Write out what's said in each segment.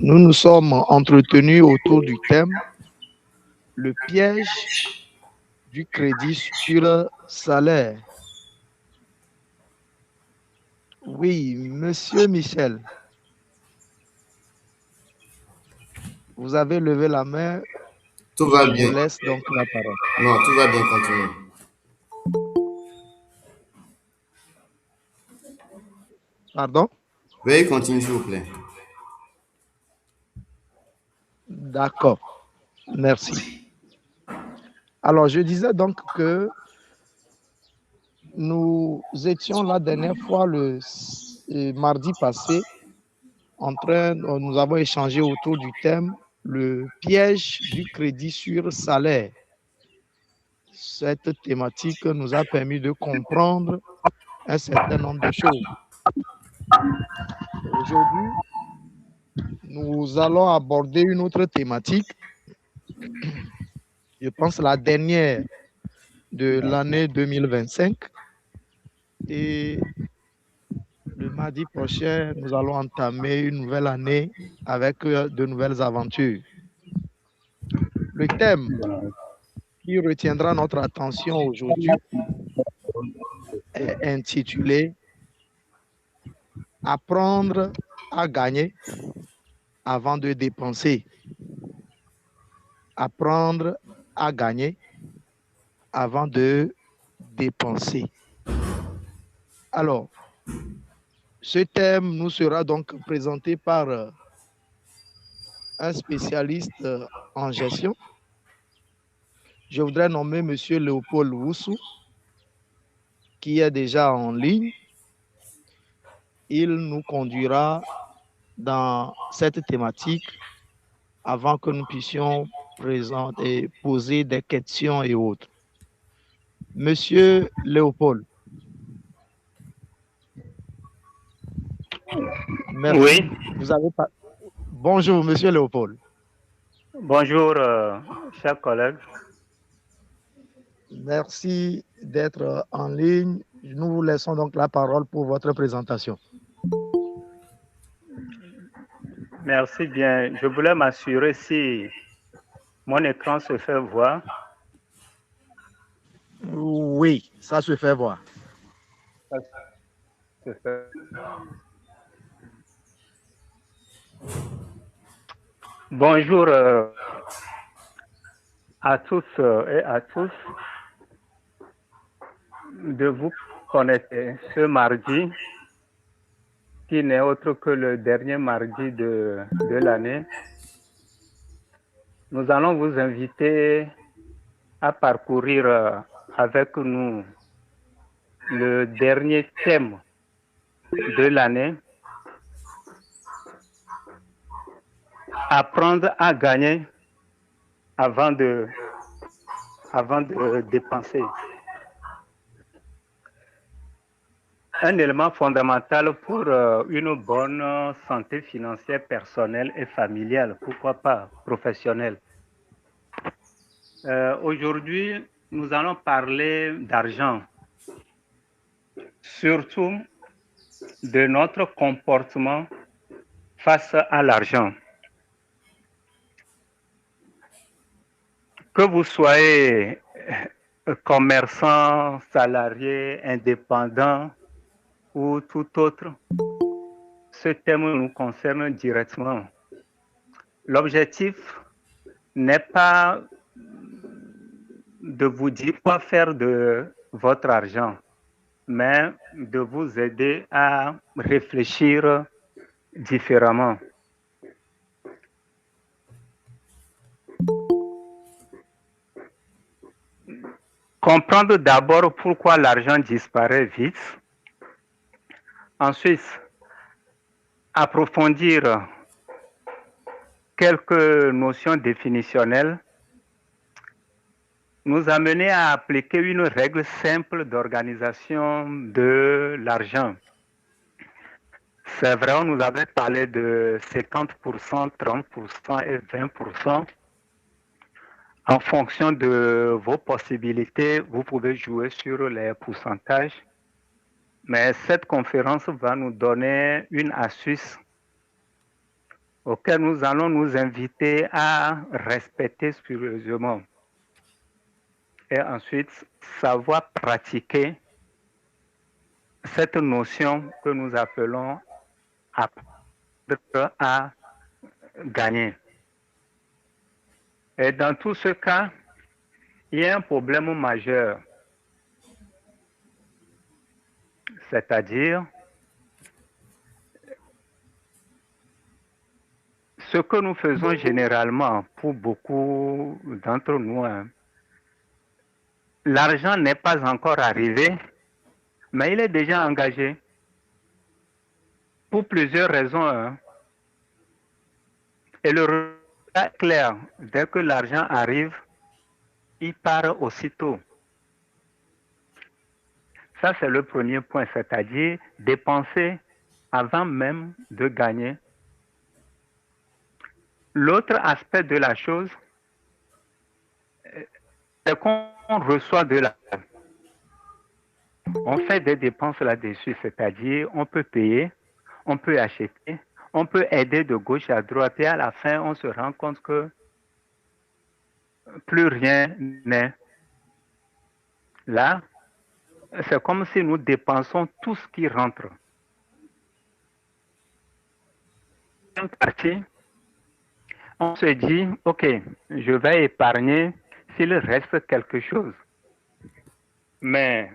Nous nous sommes entretenus autour du thème le piège du crédit sur salaire. Oui, monsieur Michel, vous avez levé la main. Tout va Je vous bien. laisse donc la parole. Non, tout va bien, continuez. Pardon? Veuillez continuer, s'il vous plaît. D'accord, merci. Alors, je disais donc que nous étions la dernière fois le mardi passé nous avons échangé autour du thème le piège du crédit sur salaire. Cette thématique nous a permis de comprendre un certain nombre de choses. Aujourd'hui, nous allons aborder une autre thématique, je pense la dernière de l'année 2025. Et le mardi prochain, nous allons entamer une nouvelle année avec de nouvelles aventures. Le thème qui retiendra notre attention aujourd'hui est intitulé Apprendre à gagner avant de dépenser. Apprendre à gagner avant de dépenser. Alors, ce thème nous sera donc présenté par un spécialiste en gestion. Je voudrais nommer M. Léopold Woussou, qui est déjà en ligne. Il nous conduira dans cette thématique avant que nous puissions présenter, poser des questions et autres. Monsieur Léopold. Merci. Oui. Vous avez pas... Bonjour, monsieur Léopold. Bonjour, chers collègues. Merci d'être en ligne. Nous vous laissons donc la parole pour votre présentation. Merci bien. Je voulais m'assurer si mon écran se fait voir. Oui, ça se fait voir. Bonjour à tous et à tous de vous connecter ce mardi qui n'est autre que le dernier mardi de l'année. Nous allons vous inviter à parcourir avec nous le dernier thème de l'année. Apprendre à gagner avant de dépenser. Un élément fondamental pour une bonne santé financière personnelle et familiale, pourquoi pas professionnelle. Aujourd'hui, nous allons parler d'argent, surtout de notre comportement face à l'argent. Que vous soyez commerçant, salarié, indépendant ou tout autre, ce thème nous concerne directement. L'objectif n'est pas de vous dire quoi faire de votre argent, mais de vous aider à réfléchir différemment. Comprendre d'abord pourquoi l'argent disparaît vite. Ensuite, approfondir quelques notions définitionnelles. Nous amener à appliquer une règle simple d'organisation de l'argent. C'est vrai, on nous avait parlé de 50%, 30% et 20%. En fonction de vos possibilités, vous pouvez jouer sur les pourcentages. Mais cette conférence va nous donner une astuce auquel nous allons nous inviter à respecter scrupuleusement. Et ensuite, savoir pratiquer cette notion que nous appelons apprendre à gagner. Et dans tout ce cas, il y a un problème majeur, c'est-à-dire ce que nous faisons généralement pour beaucoup d'entre nous, l'argent n'est pas encore arrivé, mais il est déjà engagé pour plusieurs raisons. Et le résultat est clair, dès que l'argent arrive, il part aussitôt. Ça, c'est le premier point, c'est-à-dire dépenser avant même de gagner. L'autre aspect de la chose, c'est qu'on reçoit de l'argent. On fait des dépenses là-dessus, c'est-à-dire on peut payer, on peut acheter, on peut aider de gauche à droite et à la fin, on se rend compte que plus rien n'est. Là, c'est comme si nous dépensons tout ce qui rentre. Une partie, on se dit, OK, je vais épargner s'il reste quelque chose. Mais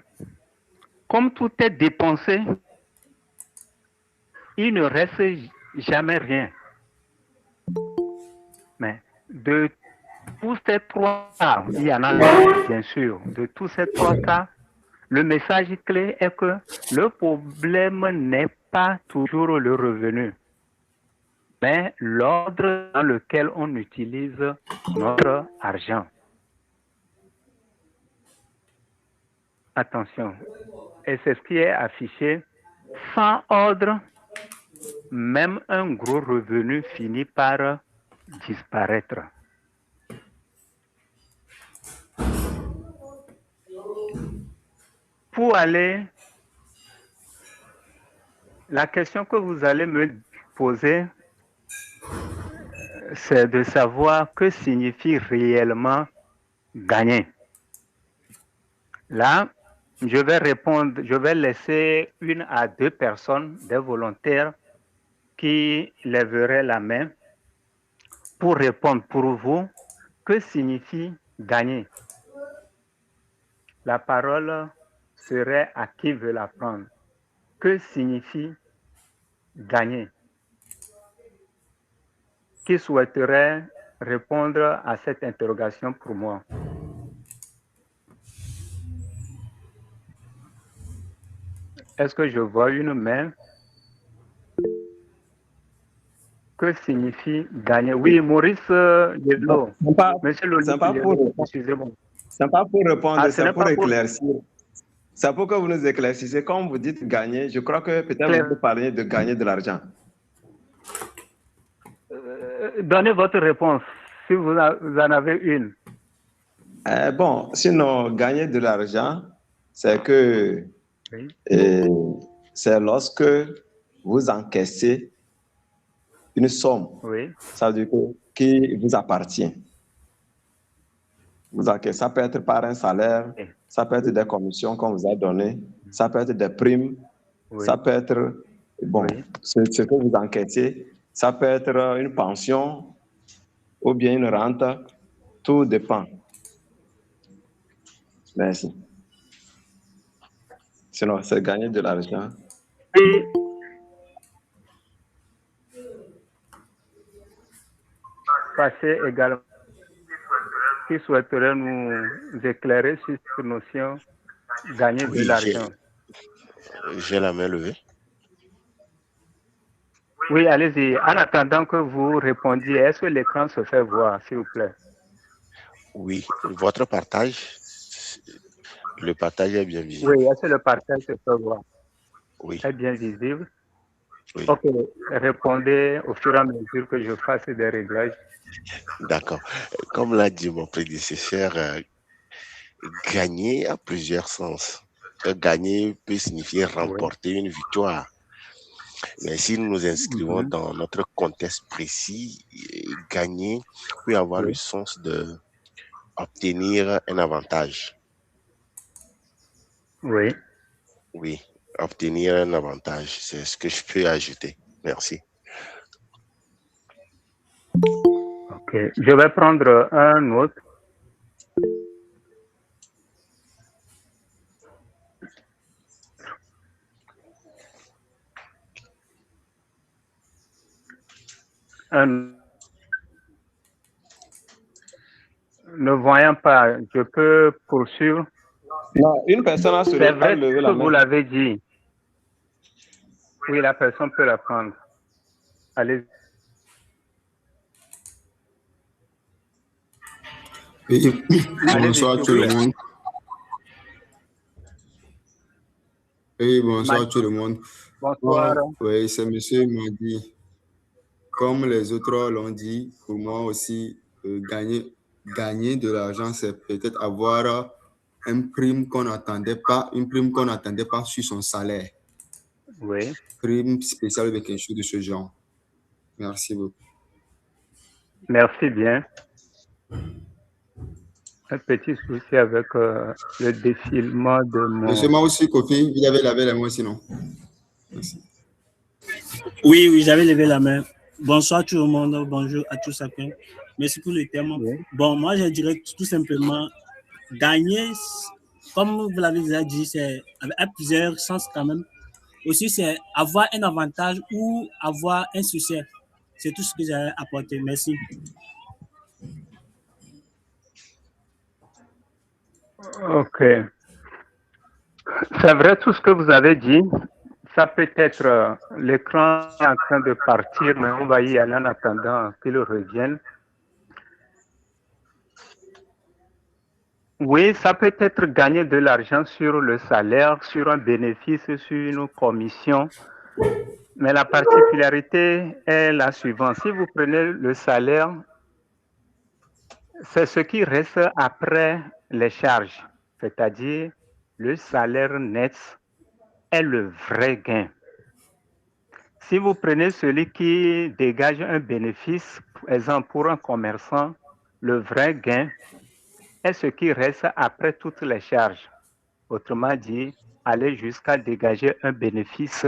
comme tout est dépensé, il ne reste jamais rien. Mais de tous ces trois cas, il y en a bien sûr, de tous ces trois cas, le message clé est que le problème n'est pas toujours le revenu, mais l'ordre dans lequel on utilise notre argent. Attention, et c'est ce qui est affiché, sans ordre, même un gros revenu finit par disparaître. Pour aller, la question que vous allez me poser, c'est de savoir que signifie réellement gagner. Là, je vais répondre, je vais laisser 1 à 2 personnes, des volontaires, qui lèveraient la main pour répondre pour vous. Que signifie gagner? La parole serait à qui veut la prendre. Que signifie gagner? Qui souhaiterait répondre à cette interrogation pour moi? Est-ce que je vois une main? Que signifie gagner? Oui, Maurice Leblo. Monsieur l'Olivier, excusez-moi. Ce n'est pas pour répondre, Ah, c'est pour éclaircir. C'est pour que vous nous éclaircissiez. Quand vous dites gagner, je crois que peut-être vous parlez de gagner de l'argent. Donnez votre réponse, si vous en avez une. Bon, sinon, gagner de l'argent, c'est que Oui. c'est lorsque vous encaissez une somme, Oui. ça veut dire qui vous appartient. Vous encaissez, ça peut être par un salaire, Oui. ça peut être des commissions qu'on vous a données, ça peut être des primes, Oui. ça peut être, bon, Oui. ce que vous encaissez, ça peut être une pension ou bien une rente, tout dépend. Merci. Sinon, c'est gagner de l'argent. Et passer également, qui souhaiterait nous éclairer sur cette notion gagner de l'argent. J'ai la main levée. Oui, allez-y. En attendant que vous répondiez, est-ce que l'écran se fait voir, s'il vous plaît? Oui, votre partage, le partage est bien visible. Oui, est-ce que le partage se fait voir? Oui. Est bien visible? Oui. Ok, répondez au fur et à mesure que je fasse des réglages. D'accord. Comme l'a dit mon prédécesseur, gagner a plusieurs sens. Gagner peut signifier remporter une victoire. Mais si nous nous inscrivons dans notre contexte précis, gagner peut avoir le sens de obtenir un avantage. Oui. Oui, obtenir un avantage, c'est ce que je peux ajouter. Merci. Ok, je vais prendre un autre. Ne voyant pas, je peux poursuivre. Non, une personne a C'est vrai levé ce la que vous main. l'avez dit. Oui, la personne peut la prendre. Allez. Oui, bonsoir tout le monde. Oui, bonsoir tout le monde. Bonsoir. Oui, c'est monsieur Madi. Comme les autres l'ont dit, pour moi aussi, gagner de l'argent, c'est peut-être avoir une prime qu'on n'attendait pas sur son salaire. Oui. Prime spéciale avec quelque chose de ce genre. Merci beaucoup. Merci bien. Un petit souci avec le défilement de mon... Monsieur aussi, Kofi, vous avez lavé la main sinon. Merci. Oui, j'avais levé la main. Bonsoir tout le monde, bonjour à tous chacun. Merci pour le thème. Oui. Bon, moi, je dirais tout simplement, gagner, comme vous l'avez déjà dit, c'est à plusieurs sens quand même. Aussi, c'est avoir un avantage ou avoir un succès. C'est tout ce que j'ai apporté. Merci. Ok. C'est vrai tout ce que vous avez dit. Ça peut être l'écran est en train de partir, mais on va y aller en attendant qu'il revienne. Oui, ça peut être gagner de l'argent sur le salaire, sur un bénéfice, sur une commission. Mais la particularité est la suivante. Si vous prenez le salaire, c'est ce qui reste après les charges, c'est-à-dire le salaire net est le vrai gain. Si vous prenez celui qui dégage un bénéfice, par exemple pour un commerçant, le vrai gain est ce qui reste après toutes les charges. Autrement dit, aller jusqu'à dégager un bénéfice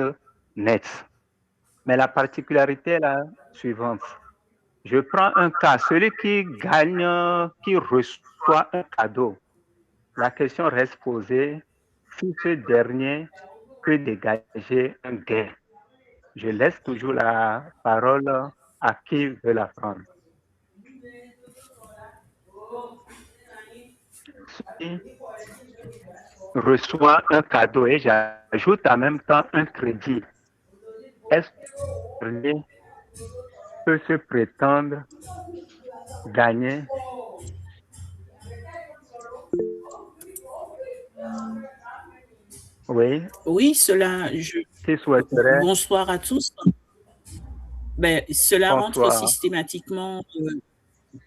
net. Mais la particularité est la suivante. Je prends un cas, celui qui gagne, qui reçoit un cadeau. La question reste posée si ce dernier peut dégager un gain. Je laisse toujours la parole à qui veut la prendre. Si reçoit un cadeau et j'ajoute en même temps un crédit, est-ce que le dernier peut se prétendre gagner? Oui. Oui, cela. Bonsoir à tous. Ben, cela rentre systématiquement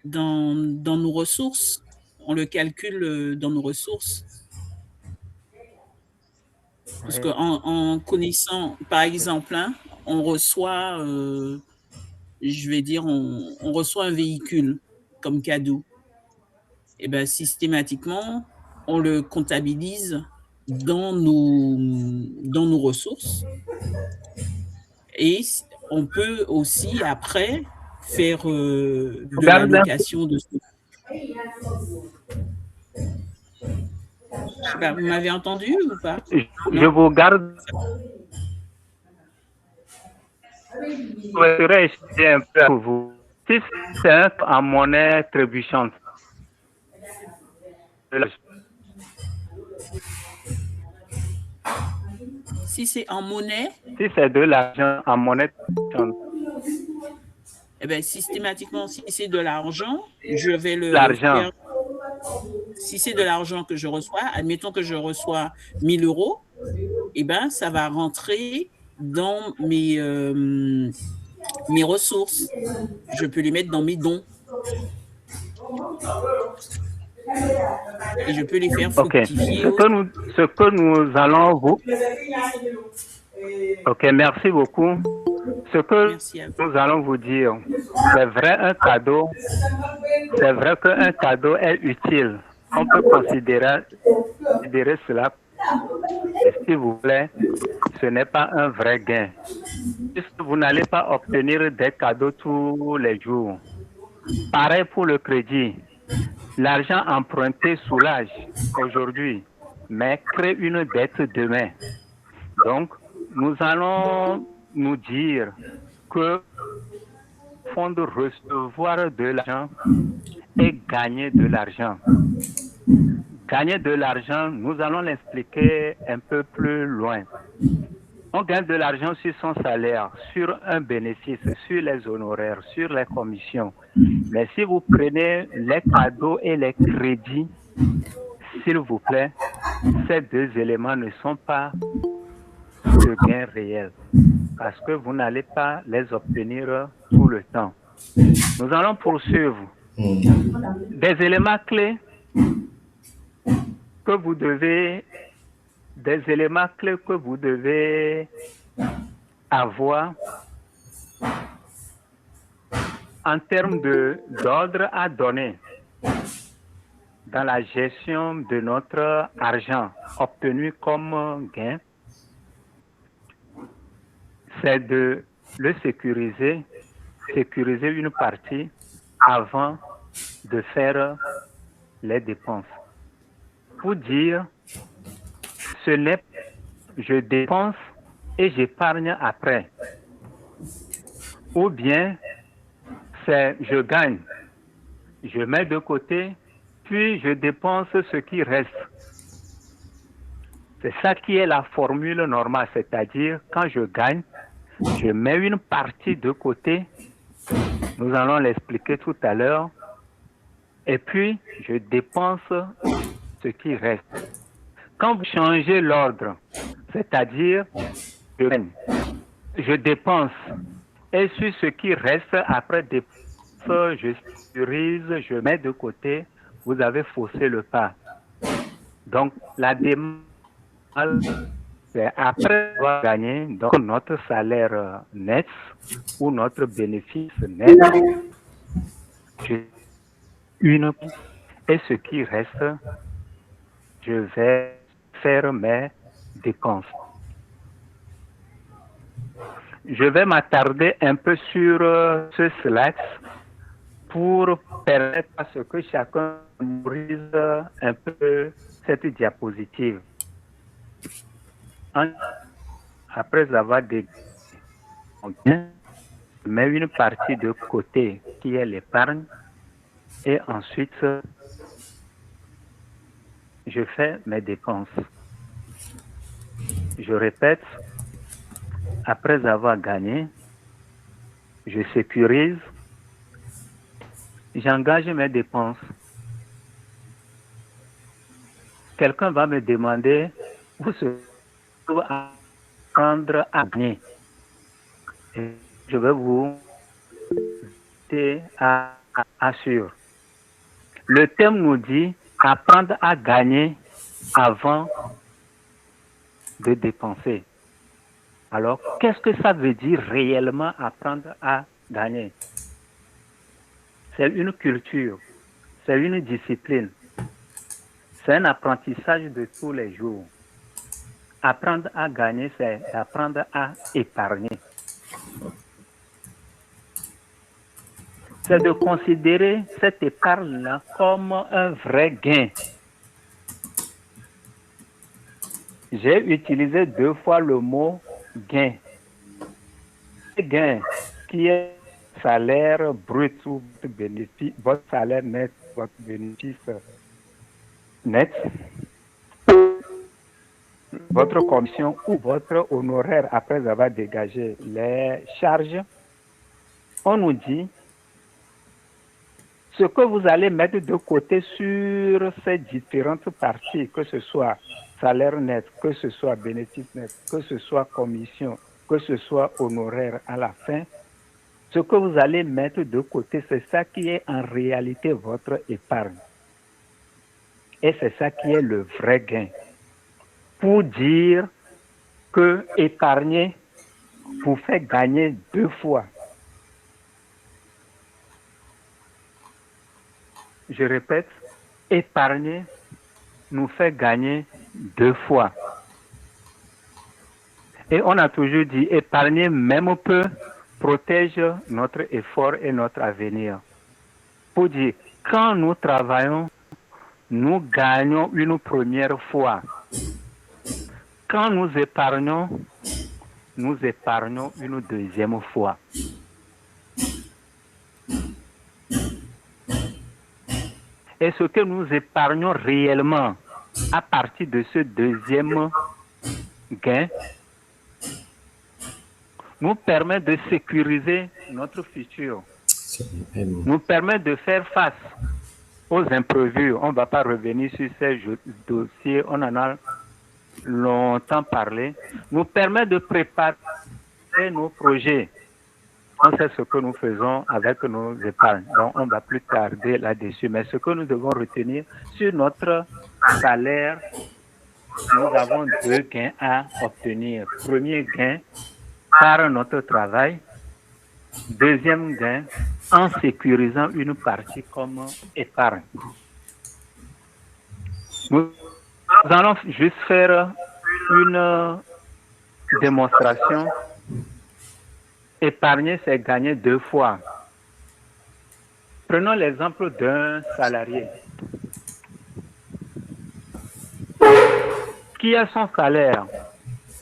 dans nos ressources. On le calcule dans nos ressources. Parce qu'en connaissant, par exemple, on reçoit, je vais dire, on reçoit un véhicule comme cadeau. Et bien, systématiquement, on le comptabilise dans nos ressources. Et on peut aussi, après, faire de l'allocation de ce. Je sais pas, vous m'avez entendu ou pas? Je vous garde. Je voudrais essayer un peu pour vous. Si c'est en monnaie trébuchante, si c'est en monnaie? Si c'est de l'argent en monnaie trébuchante. Eh bien, systématiquement, si c'est de l'argent, je vais le faire. Si c'est de l'argent que je reçois, admettons que je reçois 1 000 €, eh bien, ça va rentrer dans mes ressources. Je peux les mettre dans mes dons. Et je peux les faire fructifier. Ce que nous allons vous... Ok, merci beaucoup. Ce que Merci à vous. nous allons vous dire, c'est vrai, c'est vrai qu'un cadeau est utile. On peut considérer cela. Et s'il vous plaît, ce n'est pas un vrai gain. Puisque vous n'allez pas obtenir des cadeaux tous les jours. Pareil pour le crédit. L'argent emprunté soulage aujourd'hui, mais crée une dette demain. Donc, nous allons nous dire que fond de recevoir de l'argent et gagner de l'argent. Gagner de l'argent, nous allons l'expliquer un peu plus loin. On gagne de l'argent sur son salaire, sur un bénéfice, sur les honoraires, sur les commissions. Mais si vous prenez les cadeaux et les crédits, s'il vous plaît, ces deux éléments ne sont pas de gain réel parce que vous n'allez pas les obtenir tout le temps. Nous allons poursuivre. Des éléments clés que vous devez avoir en termes d'ordre à donner dans la gestion de notre argent obtenu comme gain, c'est de le sécuriser une partie avant de faire les dépenses. Pour dire, ce n'est je dépense et j'épargne après. Ou bien, c'est je gagne, je mets de côté, puis je dépense ce qui reste. C'est ça qui est la formule normale, c'est-à-dire quand je gagne, je mets une partie de côté, nous allons l'expliquer tout à l'heure, et puis je dépense ce qui reste. Quand vous changez l'ordre, c'est-à-dire je gagne, je dépense, et sur ce qui reste après dépense, je sécurise, je mets de côté, vous avez faussé le pas. Donc la démarche, c'est après avoir gagné donc notre salaire net ou notre bénéfice net, et ce qui reste, je vais faire mes dépenses. Je vais m'attarder un peu sur ce slide pour permettre à ce que chacun brise un peu cette diapositive. Après avoir dégagé, je mets une partie de côté qui est l'épargne et ensuite je fais mes dépenses. Je répète, après avoir gagné, je sécurise, j'engage mes dépenses. Quelqu'un va me demander où se trouve apprendre à gagner. Et je vais vous assurer. Le thème nous dit apprendre à gagner avant de dépenser. Alors, qu'est-ce que ça veut dire réellement apprendre à gagner? C'est une culture, c'est une discipline, c'est un apprentissage de tous les jours. Apprendre à gagner, c'est apprendre à épargner. C'est de considérer cette épargne-là comme un vrai gain. J'ai utilisé 2 fois le mot gain. Gain qui est salaire brut ou bénéfice, votre salaire net, votre bénéfice net, votre commission ou votre honoraire après avoir dégagé les charges. On nous dit ce que vous allez mettre de côté sur ces différentes parties, que ce soit salaire net, que ce soit bénéfice net, que ce soit commission, que ce soit honoraire à la fin, ce que vous allez mettre de côté, c'est ça qui est en réalité votre épargne. Et c'est ça qui est le vrai gain. Pour dire que épargner vous fait gagner 2 fois. Je répète, épargner nous fait gagner 2 fois. Et on a toujours dit, épargner même peu protège notre effort et notre avenir. Pour dire, quand nous travaillons, nous gagnons une première fois. Quand nous épargnons une deuxième fois. Et ce que nous épargnons réellement à partir de ce deuxième gain nous permet de sécuriser notre futur, nous permet de faire face aux imprévus. On ne va pas revenir sur ces dossiers, on en a longtemps parlé, nous permet de préparer nos projets. On sait ce que nous faisons avec nos épargnes, donc on ne va plus tarder là-dessus. Mais ce que nous devons retenir, sur notre salaire, nous avons 2 gains à obtenir. Premier gain, par notre travail. Deuxième gain, en sécurisant une partie comme épargne. Nous allons juste faire une démonstration. Épargner, c'est gagner 2 fois. Prenons l'exemple d'un salarié qui a son salaire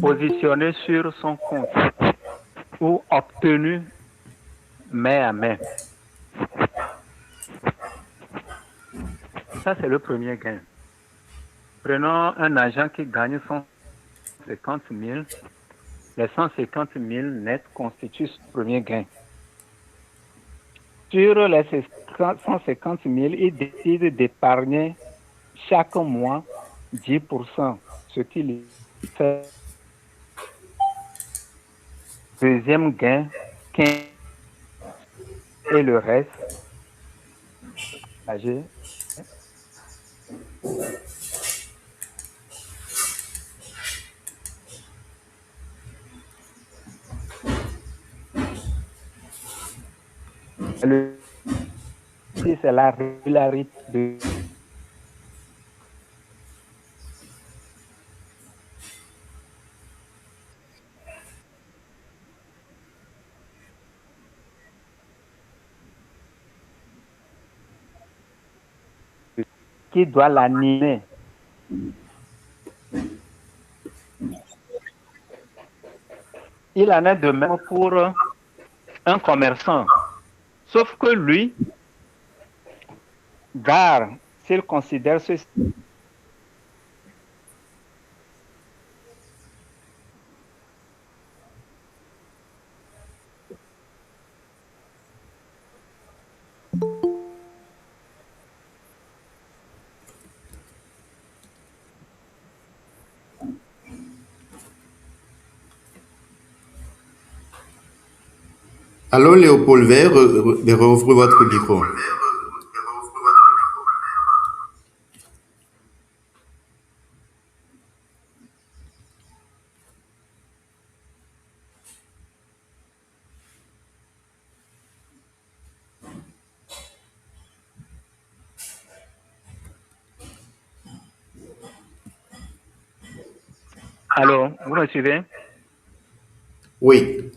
positionné sur son compte ou obtenu main à main. Ça, c'est le premier gain. Prenons un agent qui gagne 150 000. Les 150 000 nets constituent ce premier gain. Sur les 150 000, il décide d'épargner chaque mois 10%, ce qui lui fait deuxième gain, 15 et le reste, âgé. C'est la régularité de qui doit l'animer. Il en est de même pour un commerçant. Sauf que lui, garde, s'il considère ceci, Allô, Léopold, veuillez rouvrir votre micro. allô, vous me suivez? Oui.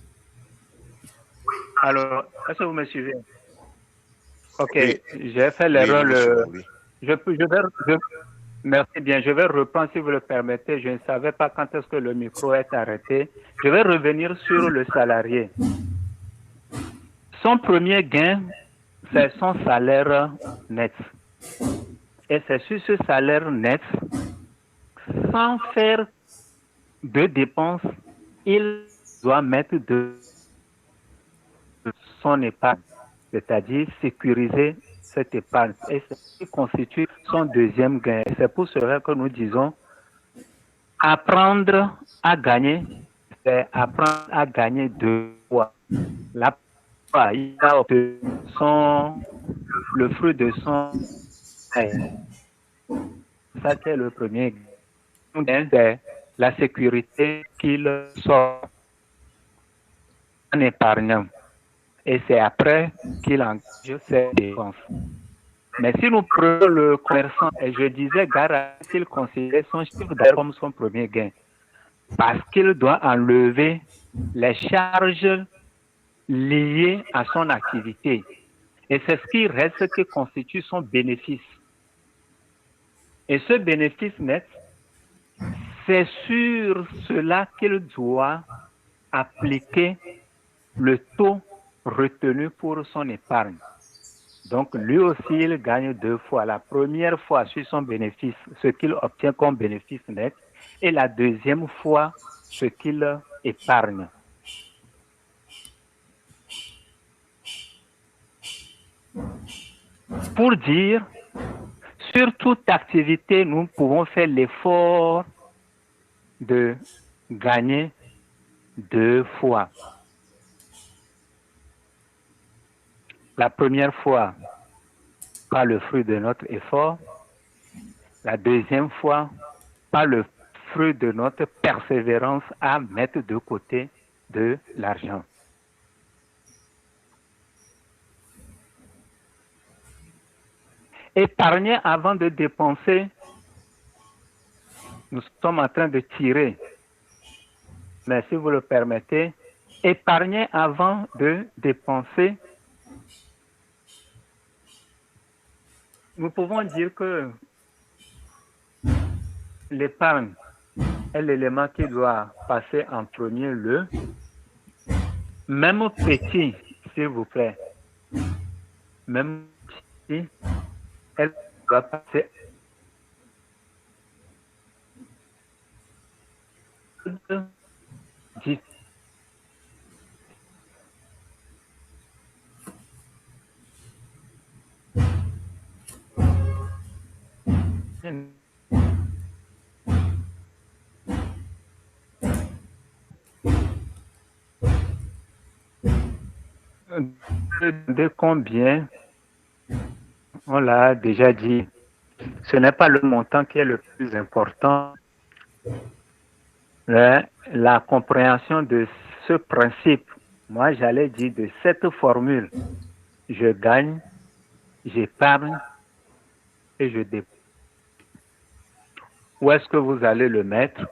Alors, est-ce que vous me suivez? Ok, Oui. j'ai fait l'erreur. Oui. Merci bien, je vais reprendre si vous le permettez. Je ne savais pas quand est-ce que le micro est arrêté. Je vais revenir sur le salarié. Son premier gain, c'est son salaire net. Et c'est sur ce salaire net, sans faire de dépenses, il doit mettre de son épargne, c'est-à-dire sécuriser cette épargne. Et c'est ce qui constitue son deuxième gain. C'est pour cela que nous disons apprendre à gagner, c'est apprendre à gagner 2 fois. Là, il a obtenu le fruit de son gain. Ça, c'est le premier gain, c'est la sécurité qu'il sort en épargnant. Et c'est après qu'il engage ses dépenses. Mais si nous prenons le commerçant, et je disais, gare s'il considère son chiffre d'affaires comme son premier gain, parce qu'il doit enlever les charges liées à son activité. Et c'est ce qui reste qui constitue son bénéfice. Et ce bénéfice net, c'est sur cela qu'il doit appliquer le taux retenu pour son épargne. Donc, lui aussi, il gagne deux fois. La première fois sur son bénéfice, ce qu'il obtient comme bénéfice net, et la deuxième fois, ce qu'il épargne. Pour dire, sur toute activité, nous pouvons faire l'effort de gagner deux fois. La première fois, par le fruit de notre effort. La deuxième fois, par le fruit de notre persévérance à mettre de côté de l'argent. Épargner avant de dépenser, nous sommes en train de tirer. Mais si vous le permettez, épargner avant de dépenser, nous pouvons dire que l'épargne est l'élément qui doit passer en premier lieu. Même petit, s'il vous plaît, même petit, elle doit passer. De combien, on l'a déjà dit, ce n'est pas le montant qui est le plus important, mais la compréhension de ce principe. Moi, j'allais dire de cette formule, je gagne, j'épargne et je dépense. Où est-ce que vous allez le mettre?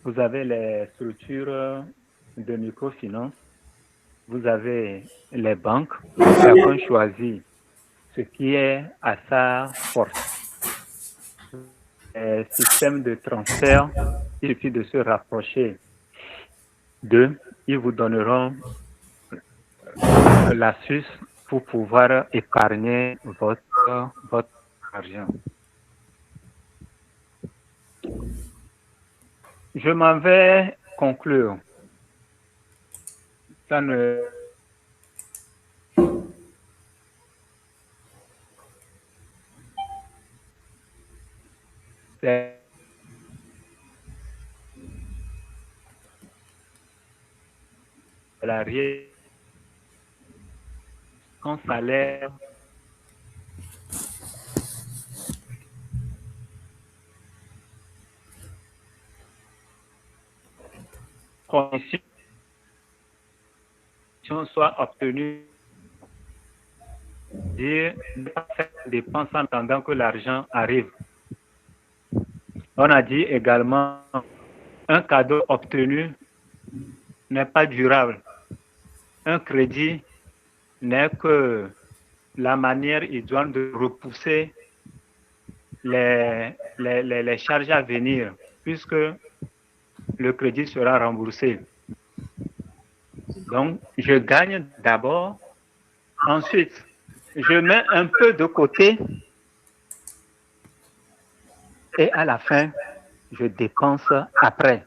Vous avez les structures de microfinance, vous avez les banques, chacun choisit ce qui est à sa force. Les systèmes de transfert, il suffit de se rapprocher d'eux, ils vous donneront l'astuce pour pouvoir épargner votre argent. Je m'en vais conclure. Ça ne... C'est salarié, son salaire condition soit obtenue, dire ne pas faire des dépenses en attendant que l'argent arrive. On a dit également un cadeau obtenu n'est pas durable. Un crédit n'est que la manière idoine de repousser les charges à venir, puisque le crédit sera remboursé. Donc, je gagne d'abord, ensuite, je mets un peu de côté et à la fin, je dépense après.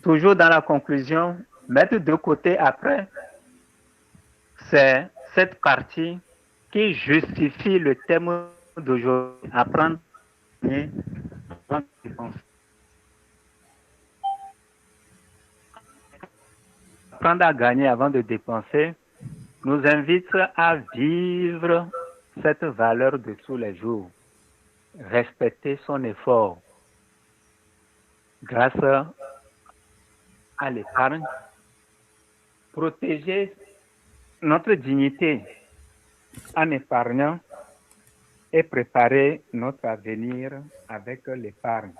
Toujours dans la conclusion, mettre de côté après, c'est cette partie qui justifie le thème d'aujourd'hui, apprendre à dépenser. Apprendre à gagner avant de dépenser nous invite à vivre cette valeur de tous les jours, respecter son effort, grâce à l'épargne, protéger notre dignité en épargnant et préparer notre avenir avec l'épargne.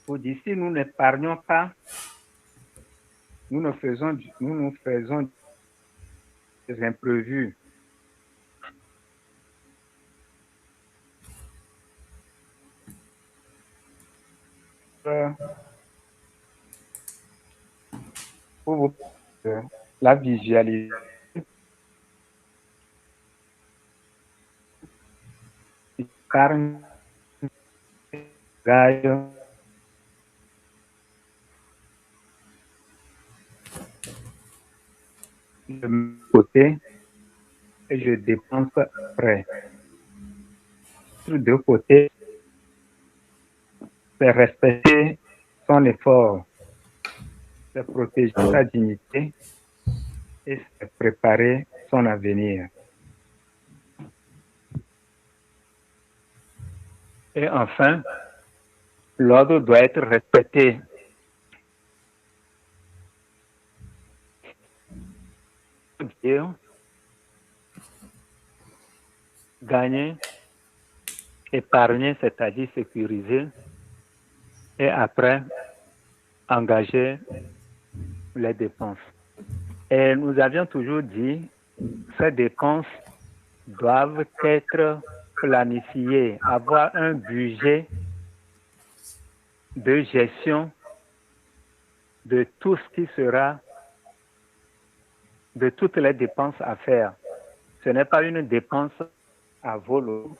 Pour d'ici, nous n'épargnons pas, nous nous faisons des imprévus. Pour vous la visualiser. Épargne, gagne, de mon côté et je dépense près. Sur deux côtés, c'est respecter son effort, c'est protéger sa dignité et c'est préparer son avenir. Et enfin, l'ordre doit être respecté. Gagner, épargner, c'est-à-dire sécuriser, et après, engager les dépenses. Et nous avions toujours dit, ces dépenses doivent être planifiées, avoir un budget de gestion de tout ce qui sera, de toutes les dépenses à faire. Ce n'est pas une dépense à volo.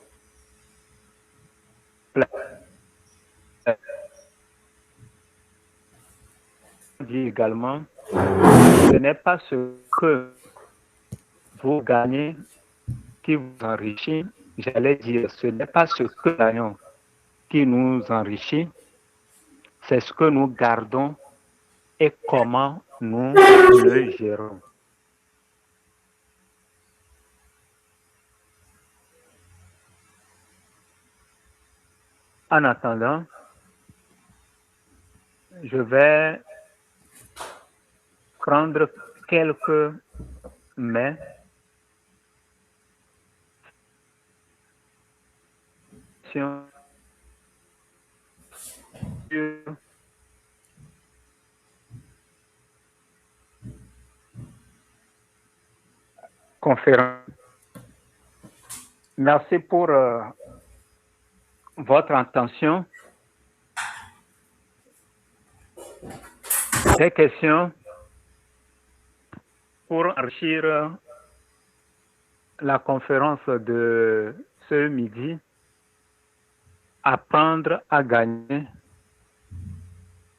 Dit également, ce n'est pas ce que vous gagnez qui vous enrichit. J'allais dire, ce n'est pas ce que nous gagnons qui nous enrichit, c'est ce que nous gardons et comment nous le gérons. En attendant, je vais prendre quelques mets sur conférence. Merci pour votre attention. Des questions pour enrichir la conférence de ce midi, apprendre à gagner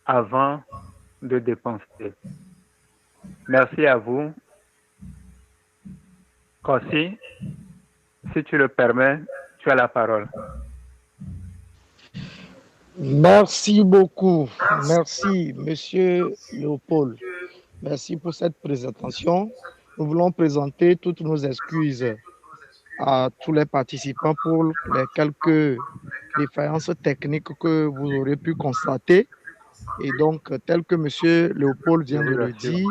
avant de dépenser. Merci à vous. Kossi, si tu le permets, tu as la parole. Merci beaucoup. Merci, Monsieur Léopold. Merci pour cette présentation. Nous voulons présenter toutes nos excuses à tous les participants pour les quelques défaillances techniques que vous aurez pu constater. Et donc, tel que Monsieur Léopold vient de le dire,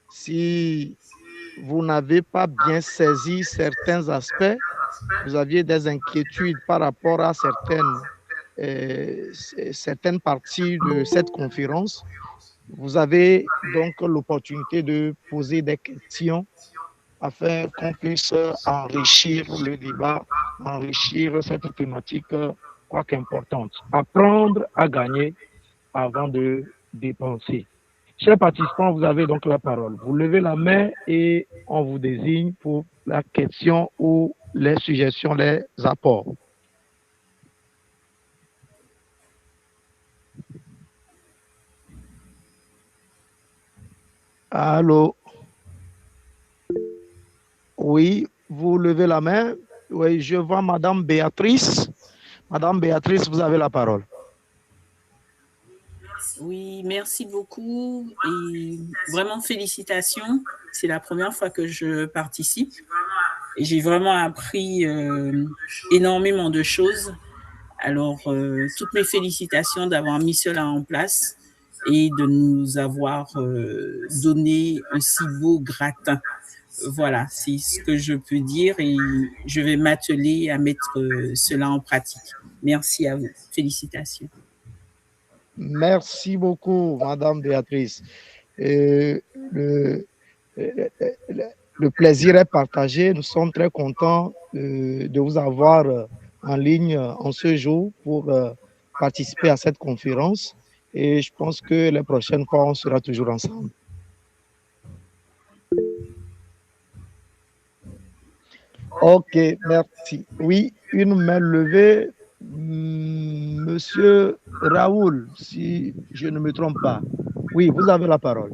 si vous n'avez pas bien saisi certains aspects, vous aviez des inquiétudes par rapport à certaines parties de cette conférence, vous avez donc l'opportunité de poser des questions afin qu'on puisse enrichir le débat, enrichir cette thématique, quoi qu'importante. Apprendre à gagner avant de dépenser. Chers participants, vous avez donc la parole. Vous levez la main et on vous désigne pour la question ou les suggestions, les apports. Allô? Oui, vous levez la main. Oui, je vois Madame Béatrice. Madame Béatrice, vous avez la parole. Oui, merci beaucoup et vraiment félicitations. C'est la première fois que je participe et j'ai vraiment appris énormément de choses Alors, toutes mes félicitations d'avoir mis cela en place et de nous avoir donné un si beau gratin. Voilà, c'est ce que je peux dire et je vais m'atteler à mettre cela en pratique. Merci à vous. Félicitations. Merci beaucoup, Madame Béatrice. Le, le plaisir est partagé. Nous sommes très contents de vous avoir en ligne en ce jour pour participer à cette conférence. Et je pense que les prochaines fois, on sera toujours ensemble. Ok, merci. Oui, une main levée. Monsieur Raoul, si je ne me trompe pas. Oui, vous avez la parole.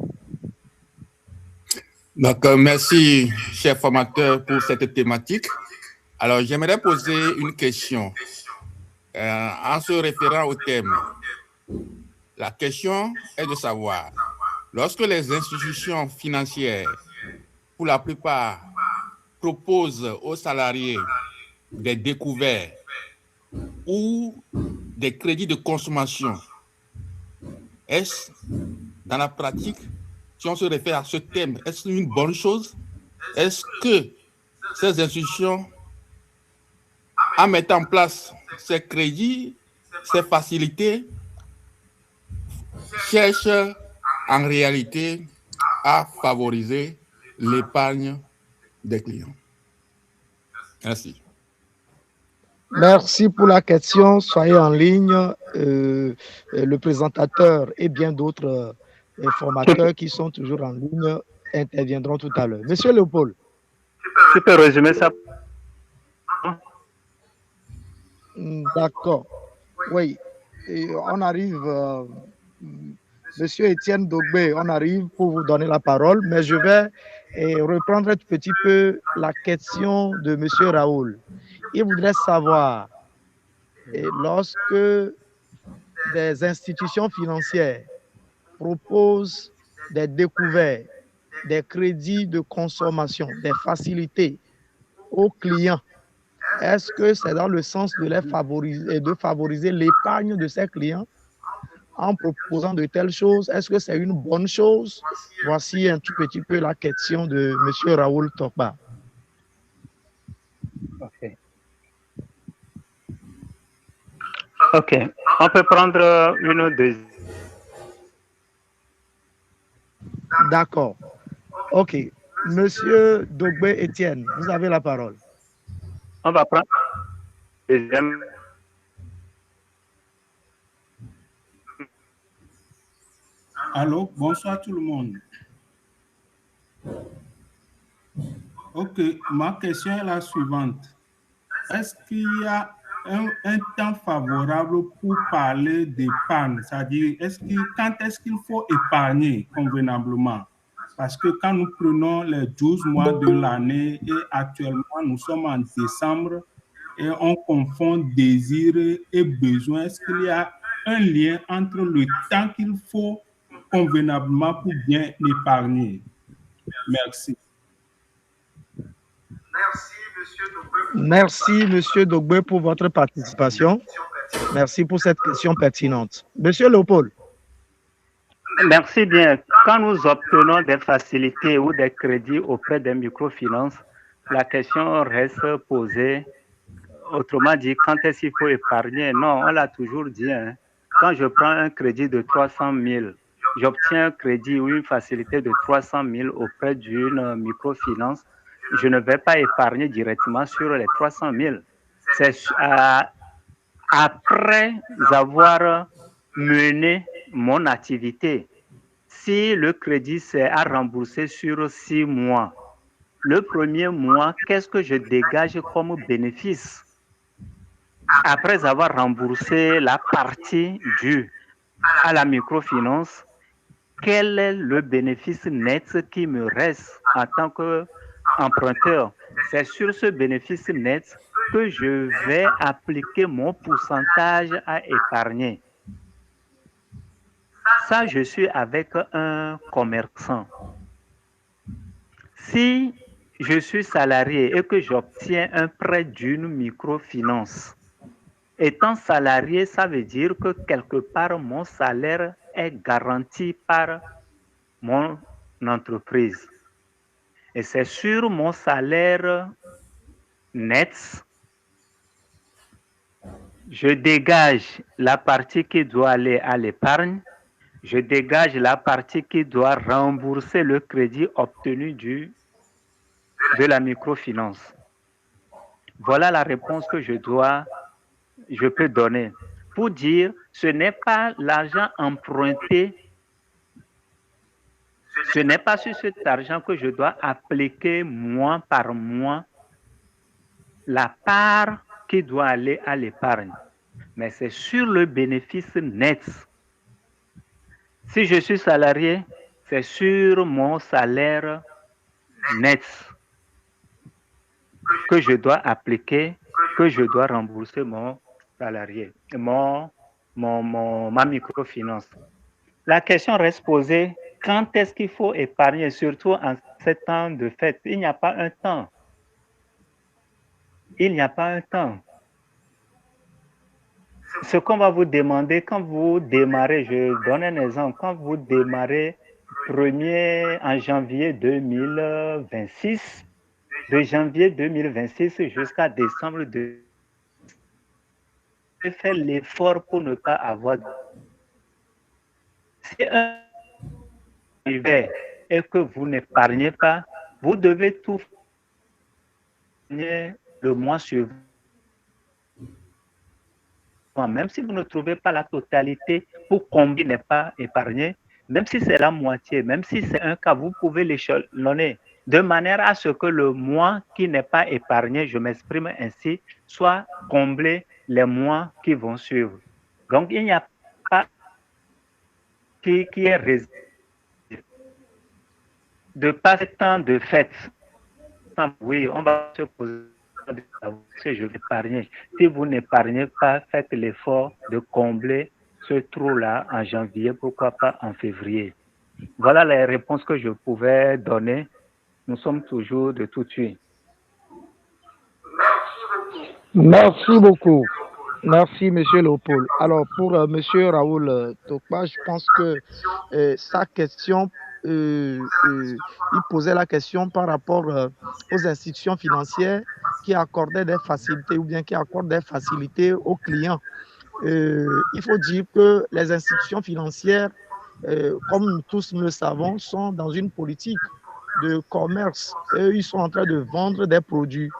Donc, merci, cher formateur, pour cette thématique. Alors, j'aimerais poser une question en se référant au thème. La question est de savoir, lorsque les institutions financières, pour la plupart, proposent aux salariés des découvertes ou des crédits de consommation, est-ce, dans la pratique, si on se réfère à ce thème, est-ce une bonne chose? Est-ce que ces institutions, en mettant en place ces crédits, ces facilités, cherchent en réalité à favoriser l'épargne des clients? Merci. Merci pour la question. Soyez en ligne. Le présentateur et bien d'autres formateurs qui sont toujours en ligne interviendront tout à l'heure. Monsieur Léopold. Tu peux résumer ça? D'accord. Oui. Et on arrive, Monsieur Étienne Dogbé, on arrive pour vous donner la parole, mais je vais reprendre un petit peu la question de Monsieur Raoul. Il voudrait savoir, lorsque des institutions financières proposent des découvertes, des crédits de consommation, des facilités aux clients, est-ce que c'est dans le sens de les favoriser, de favoriser l'épargne de ces clients en proposant de telles choses? Est-ce que c'est une bonne chose? Voici un tout petit peu la question de M. Raoul Tokba. Ok, on peut prendre une deuxième. D'accord. Ok. Monsieur Dogbé Étienne, vous avez la parole. On va prendre deuxième. Allô, bonsoir tout le monde. Ok, ma question est la suivante. Est-ce qu'il y a un temps favorable pour parler d'épargne? C'est-à-dire, quand est-ce qu'il faut épargner convenablement? Parce que quand nous prenons les 12 mois de l'année et actuellement nous sommes en décembre et on confond désir et besoin, est-ce qu'il y a un lien entre le temps qu'il faut convenablement pour bien épargner? Merci. Merci, Monsieur Dogbé, pour votre participation. Merci pour cette question pertinente. Monsieur Léopold. Merci bien. Quand nous obtenons des facilités ou des crédits auprès des microfinances, la question reste posée. Autrement dit, quand est-ce qu'il faut épargner? Non, on l'a toujours dit. Hein. Quand je prends un crédit de 300 000, j'obtiens un crédit ou une facilité de 300 000 auprès d'une microfinance, je ne vais pas épargner directement sur les 300 000. C'est après avoir mené mon activité. Si le crédit c'est à rembourser sur 6 mois, le premier mois, qu'est-ce que je dégage comme bénéfice? Après avoir remboursé la partie due à la microfinance, quel est le bénéfice net qui me reste en tant qu'emprunteur? C'est sur ce bénéfice net que je vais appliquer mon pourcentage à épargner. Ça, je suis avec un commerçant. Si je suis salarié et que j'obtiens un prêt d'une microfinance, Étant salarié, ça veut dire que quelque part, mon salaire est garanti par mon entreprise. Et c'est sur mon salaire net, je dégage la partie qui doit aller à l'épargne, je dégage la partie qui doit rembourser le crédit obtenu de la microfinance. Voilà la réponse que je peux donner. Pour dire, ce n'est pas l'argent emprunté, ce n'est pas sur cet argent que je dois appliquer mois par mois la part qui doit aller à l'épargne. Mais c'est sur le bénéfice net. Si je suis salarié, c'est sur mon salaire net que je dois appliquer, que je dois rembourser mon salarié, ma microfinance. La question reste posée, quand est-ce qu'il faut épargner, surtout en ces temps de fête? Il n'y a pas un temps. Il n'y a pas un temps. Ce qu'on va vous demander quand vous démarrez, je donne un exemple, quand vous démarrez en janvier 2026, de janvier 2026 jusqu'à décembre de faire l'effort pour ne pas avoir. Si un hiver et que vous n'épargnez pas, vous devez tout faire le mois suivant. Même si vous ne trouvez pas la totalité pour combien n'est pas épargné, même si c'est la moitié, même si c'est un cas, vous pouvez l'échelonner de manière à ce que le mois qui n'est pas épargné, je m'exprime ainsi, soit comblé les mois qui vont suivre. Donc, il n'y a pas qui est réservé. De passer temps de fête, oui, on va se poser si je vais épargner. Si vous n'épargnez pas, faites l'effort de combler ce trou-là en janvier, pourquoi pas en février. Voilà les réponses que je pouvais donner. Nous sommes toujours de tout suite. Merci beaucoup. Merci, M. Léopold. Alors, pour M. Raoul Tokpa, je pense que sa question, il posait la question par rapport aux institutions financières qui accordaient des facilités ou bien qui accordent des facilités aux clients. Il faut dire que les institutions financières, comme nous tous le savons, sont dans une politique de commerce. Ils sont en train de vendre des produits.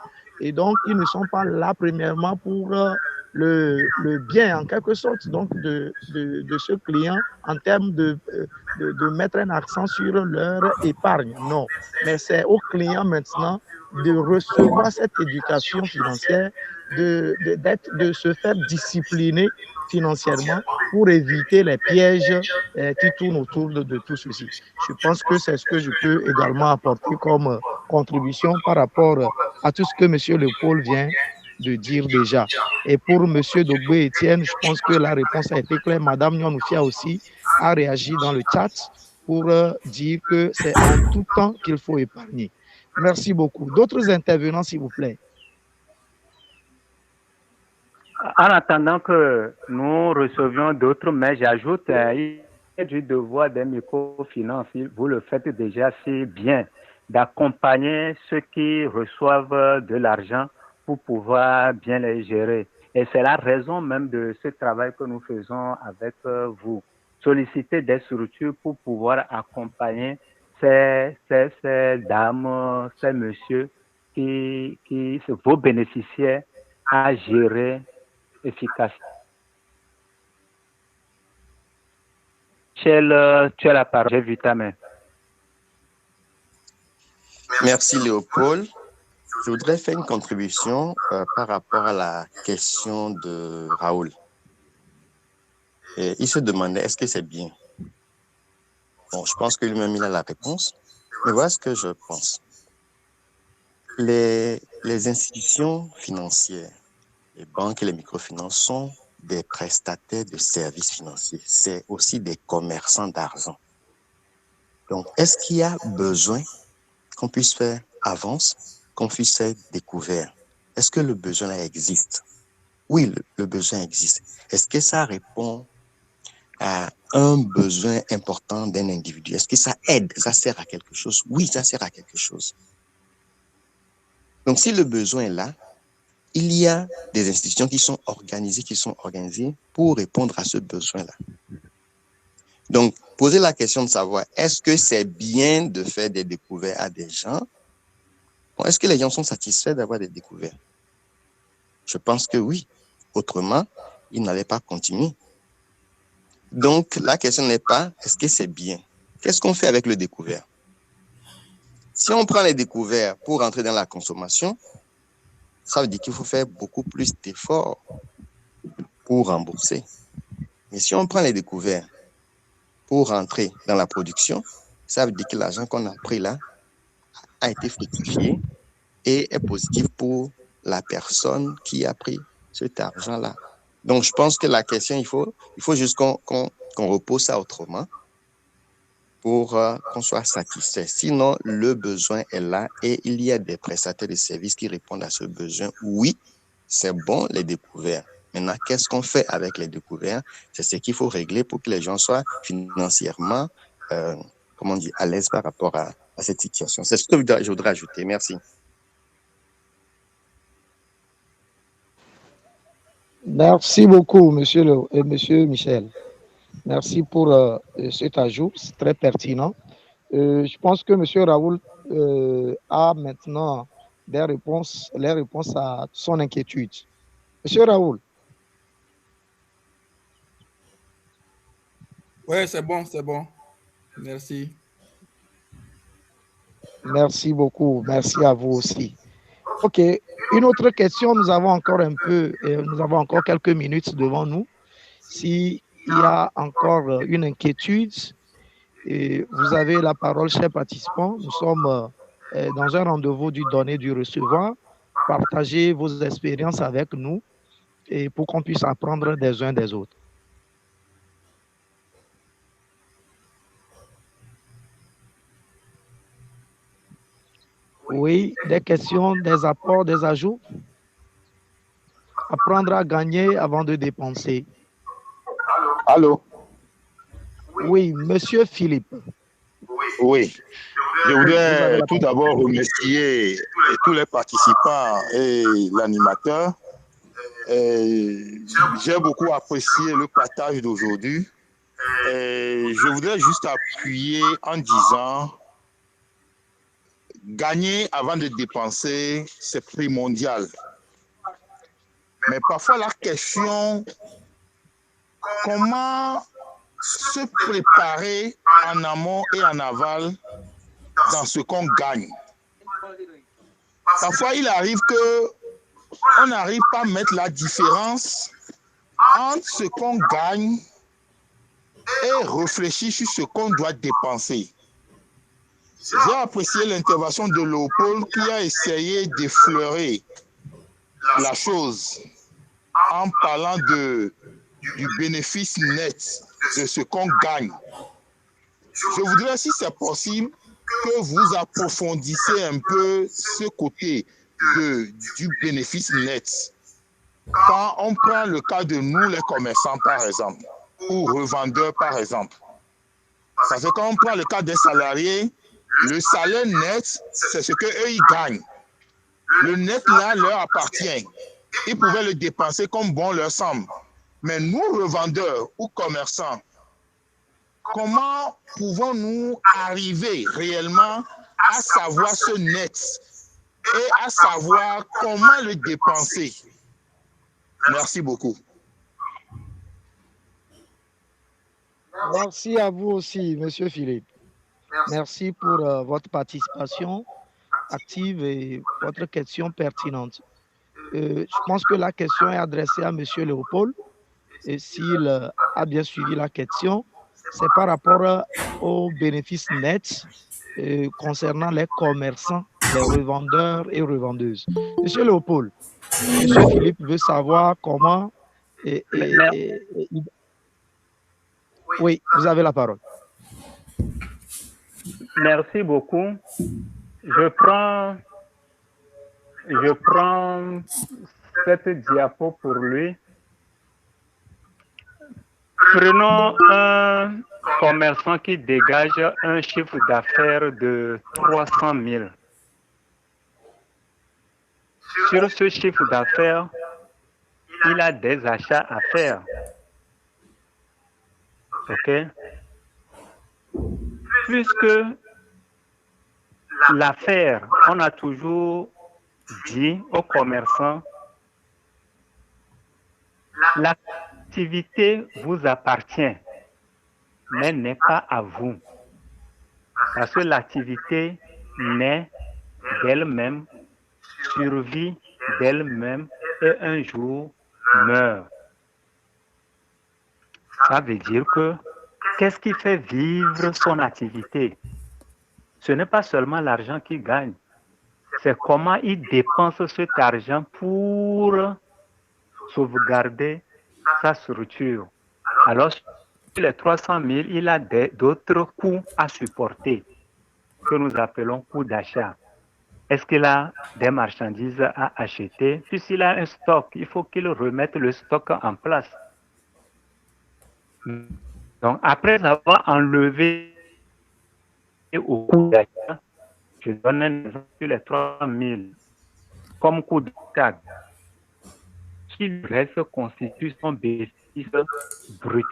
Et donc, ils ne sont pas là premièrement pour le bien, en quelque sorte, donc de ce client en termes de mettre un accent sur leur épargne. Non, mais c'est au client maintenant de recevoir cette éducation financière, de se faire discipliner financièrement pour éviter les pièges qui tournent autour de tout ceci. Je pense que c'est ce que je peux également apporter comme contribution par rapport à tout ce que M. Léopold vient de dire déjà. Et pour M. Dogbe Etienne, je pense que la réponse a été claire. Madame Nyonoufia aussi a réagi dans le chat pour dire que c'est en tout temps qu'il faut épargner. Merci beaucoup. D'autres intervenants, s'il vous plaît. En attendant que nous recevions d'autres, mais j'ajoute, il y a du devoir des microfinances, vous le faites déjà si bien, d'accompagner ceux qui reçoivent de l'argent pour pouvoir bien les gérer. Et c'est la raison même de ce travail que nous faisons avec vous. Solliciter des structures pour pouvoir accompagner ces dames, ces messieurs vos bénéficiaires à gérer efficacement. Michel, tu as la parole, j'ai vu ta main. Merci Léopold. Je voudrais faire une contribution par rapport à la question de Raoul. Et il se demandait est-ce que c'est bien. Bon, je pense que lui-même il a la réponse, mais voilà ce que je pense. Les institutions financières, les banques et les microfinances sont des prestataires de services financiers. C'est aussi des commerçants d'argent. Donc, est-ce qu'il y a besoin qu'on puisse faire avance, qu'on puisse faire découvert? Est-ce que le besoin là existe? Oui, le besoin existe. Est-ce que ça répond à un besoin important d'un individu? Est-ce que ça aide? Ça sert à quelque chose? Oui, ça sert à quelque chose. Donc, si le besoin est là, il y a des institutions qui sont organisées pour répondre à ce besoin-là. Donc, poser la question de savoir, est-ce que c'est bien de faire des découvertes à des gens? Bon, est-ce que les gens sont satisfaits d'avoir des découvertes? Je pense que oui. Autrement, ils n'allaient pas continuer. Donc, la question n'est pas, est-ce que c'est bien? Qu'est-ce qu'on fait avec le découvert? Si on prend les découvertes pour entrer dans la consommation, ça veut dire qu'il faut faire beaucoup plus d'efforts pour rembourser. Mais si on prend les découvertes pour rentrer dans la production, ça veut dire que l'argent qu'on a pris là a été fructifié et est positif pour la personne qui a pris cet argent-là. Donc, je pense que la question, il faut juste qu'on repose ça autrement pour qu'on soit satisfait. Sinon, le besoin est là et il y a des prestataires de services qui répondent à ce besoin. Oui, c'est bon, les découvertes. Maintenant, qu'est-ce qu'on fait avec les découvertes? C'est ce qu'il faut régler pour que les gens soient financièrement, à l'aise par rapport à cette situation. C'est ce que je voudrais ajouter. Merci. Merci beaucoup, monsieur Michel. Merci pour cet ajout, c'est très pertinent. Je pense que monsieur Raoul a maintenant les réponses à son inquiétude. Monsieur Raoul. Oui, c'est bon. Merci. Merci beaucoup. Merci à vous aussi. OK. Une autre question. Nous avons encore quelques minutes devant nous. S'il y a encore une inquiétude, vous avez la parole, chers participants. Nous sommes dans un rendez-vous du donner, du recevoir. Partagez vos expériences avec nous et pour qu'on puisse apprendre des uns des autres. Oui, des questions, des apports, des ajouts. Apprendre à gagner avant de dépenser. Allô? Oui, monsieur Philippe. Oui. Je voudrais tout d'abord remercier tous les participants et l'animateur. J'ai beaucoup apprécié le partage d'aujourd'hui. Je voudrais juste appuyer en disant gagner avant de dépenser, c'est primordial. Mais parfois la question, comment se préparer en amont et en aval dans ce qu'on gagne? Parfois, il arrive qu'on n'arrive pas à mettre la différence entre ce qu'on gagne et réfléchir sur ce qu'on doit dépenser. J'ai apprécié l'intervention de Léopold qui a essayé d'effleurer la chose en parlant du bénéfice net de ce qu'on gagne. Je voudrais, si c'est possible, que vous approfondissiez un peu ce côté du bénéfice net. Quand on prend le cas de nous, les commerçants, par exemple, ou revendeurs, par exemple. Parce que quand on prend le cas des salariés, le salaire net, c'est ce qu'eux, ils gagnent. Le net, là, leur appartient. Ils pouvaient le dépenser comme bon leur semble. Mais nous, revendeurs ou commerçants, comment pouvons-nous arriver réellement à savoir ce net et à savoir comment le dépenser? Merci beaucoup. Merci à vous aussi, monsieur Philippe. Merci pour votre participation active et votre question pertinente. Je pense que la question est adressée à monsieur Léopold. Et s'il a bien suivi la question, c'est par rapport aux bénéfices nets concernant les commerçants, les revendeurs et revendeuses. Monsieur Léopold, monsieur Philippe veut savoir comment... Oui, vous avez la parole. Merci beaucoup. Je prends cette diapo pour lui. Prenons un commerçant qui dégage un chiffre d'affaires de 300 000. Sur ce chiffre d'affaires, il a des achats à faire. OK? Puisque l'affaire, on a toujours dit aux commerçants, l'activité vous appartient, mais n'est pas à vous. Parce que l'activité naît d'elle-même, survit d'elle-même et un jour meurt. Ça veut dire que qu'est-ce qui fait vivre son activité? Ce n'est pas seulement l'argent qu'il gagne, c'est comment il dépense cet argent pour sauvegarder sa structure. Alors, sur les 300 000, il a d'autres coûts à supporter que nous appelons coûts d'achat. Est-ce qu'il a des marchandises à acheter? Puisqu'il a un stock, il faut qu'il remette le stock en place. Donc, après avoir enlevé au coût d'achat, je donne un exemple sur les 3 000 comme coût d'achat. Ce qui reste constitue son bénéfice brut.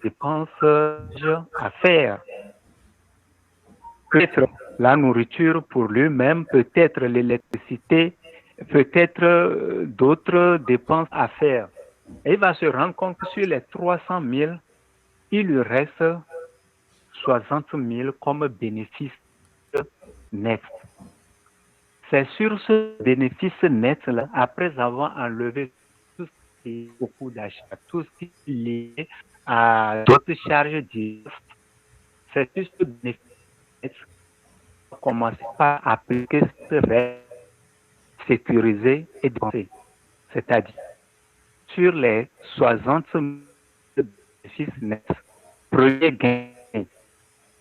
Dépenses à faire. Peut-être la nourriture pour lui-même, peut-être l'électricité, peut-être d'autres dépenses à faire. Et il va se rendre compte que sur les 300 000, il lui reste 60 000 comme bénéfice net. C'est sur ce bénéfice net-là, après avoir enlevé tout ce qui est au coût d'achat, tout ce qui est lié à d'autres charges directes, c'est sur ce bénéfice net qu'on commence par appliquer ce règle sécurisé et dépenser. C'est-à-dire, sur les 60 000 bénéfices nets, premier gain,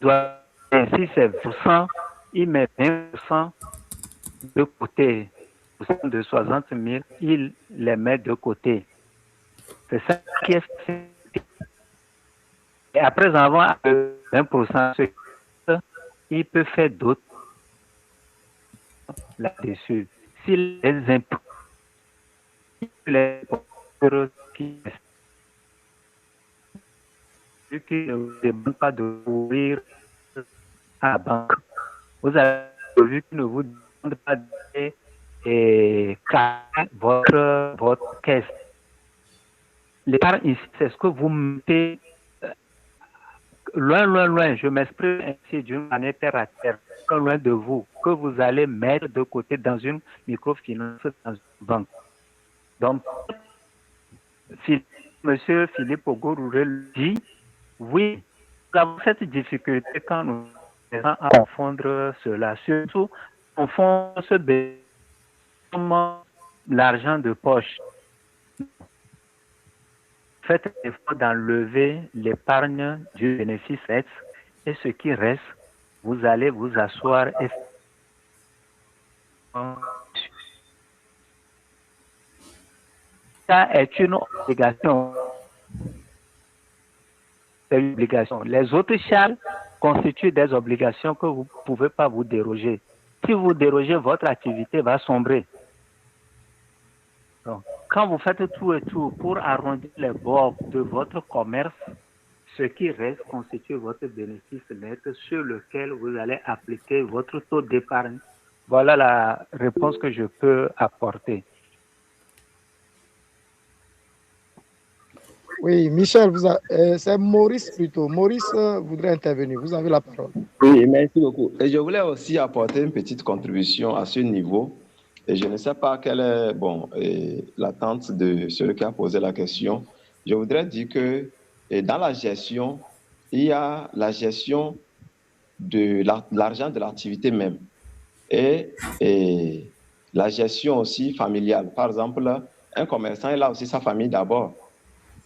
si c'est 20%, il met 20% de côté. De 60 000, il les met de côté. C'est ça qui est fait. Et après avoir 20%, il peut faire d'autres là-dessus. S'il les impôts, les qui ne vous demandent pas de ouvrir à la banque. Vous avez vu qu'ils ne vous demandent pas de votre caisse. L'épargne ici, c'est ce que vous mettez loin, je m'exprime ainsi d'une manière terre à terre, loin de vous, que vous allez mettre de côté dans une microfinance, dans une banque. Donc, si M. Philippe Ogourou dit, oui, nous avons cette difficulté quand nous allons à confondre cela. Surtout, on confond ce bénéfice l'argent de poche. Faites l'effort d'enlever l'épargne du bénéfice net et ce qui reste, vous allez vous asseoir et ça est une obligation. C'est une obligation. Les autres charges constituent des obligations que vous ne pouvez pas vous déroger. Si vous dérogez, votre activité va sombrer. Donc, quand vous faites tout et tout pour arrondir les bords de votre commerce, ce qui reste constitue votre bénéfice net sur lequel vous allez appliquer votre taux d'épargne. Voilà la réponse que je peux apporter. Oui, Michel, c'est Maurice plutôt. Maurice voudrait intervenir. Vous avez la parole. Oui, merci beaucoup. Et je voulais aussi apporter une petite contribution à ce niveau. Et je ne sais pas quelle est l'attente de celui qui a posé la question. Je voudrais dire que dans la gestion, il y a la gestion de l'argent de l'activité même et la gestion aussi familiale. Par exemple, un commerçant, il a aussi sa famille d'abord.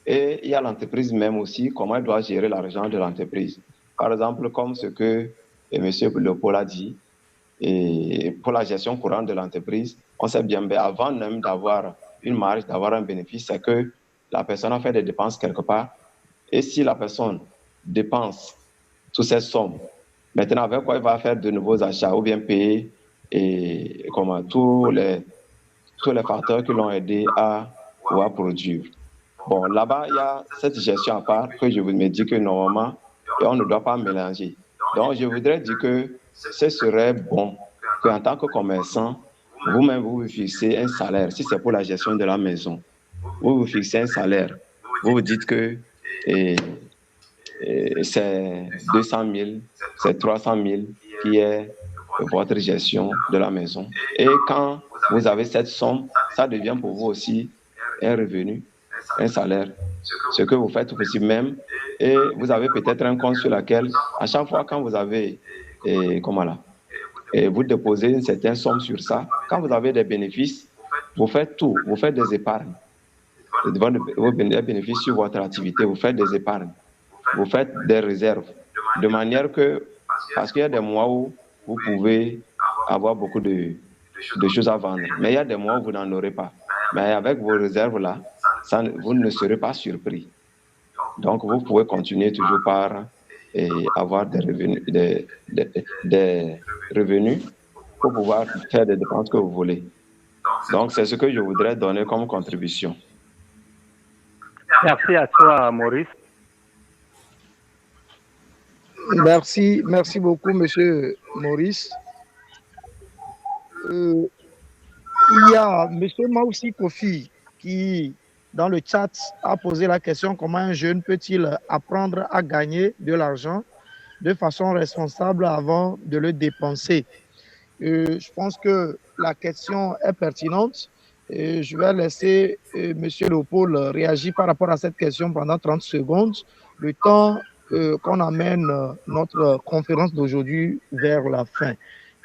Et il y a l'entreprise même aussi, comment elle doit gérer l'argent de l'entreprise. Par exemple, comme ce que M. Leopold a dit, et pour la gestion courante de l'entreprise, on sait bien, mais avant même d'avoir une marge, d'avoir un bénéfice, c'est que la personne a fait des dépenses quelque part. Et si la personne dépense toutes ces sommes, maintenant, avec quoi il va faire de nouveaux achats ou bien payer et comment, tous les facteurs qui l'ont aidé à pouvoir produire. Bon, là-bas, il y a cette gestion à part que je vous me dis que normalement, on ne doit pas mélanger. Donc, je voudrais dire que ce serait bon qu'en tant que commerçant, vous-même, vous fixez un salaire. Si c'est pour la gestion de la maison, vous vous fixez un salaire. Vous vous dites que c'est 200 000, c'est 300 000 qui est votre gestion de la maison. Et quand vous avez cette somme, ça devient pour vous aussi un revenu, un salaire. Ce que vous faites aussi même, et vous avez peut-être un compte sur lequel, à chaque fois quand vous avez, vous déposez une certaine somme sur ça, quand vous avez des bénéfices, vous faites tout, vous faites des épargnes. Vos bénéfices sur votre activité, vous faites des épargnes, vous faites des réserves, de manière que, parce qu'il y a des mois où vous pouvez avoir beaucoup de choses à vendre, mais il y a des mois où vous n'en aurez pas. Mais avec vos réserves-là, vous ne serez pas surpris. Donc, vous pouvez continuer toujours par avoir des revenus pour pouvoir faire des dépenses que vous voulez. Donc, c'est ce que je voudrais donner comme contribution. Merci à toi, Maurice. Merci beaucoup, Monsieur Maurice. Il y a Monsieur Maoussi Kofi qui, dans le chat, a posé la question: comment un jeune peut-il apprendre à gagner de l'argent de façon responsable avant de le dépenser? Je pense que la question est pertinente. Je vais laisser Monsieur Leopold réagir par rapport à cette question pendant 30 secondes, le temps qu'on amène notre conférence d'aujourd'hui vers la fin.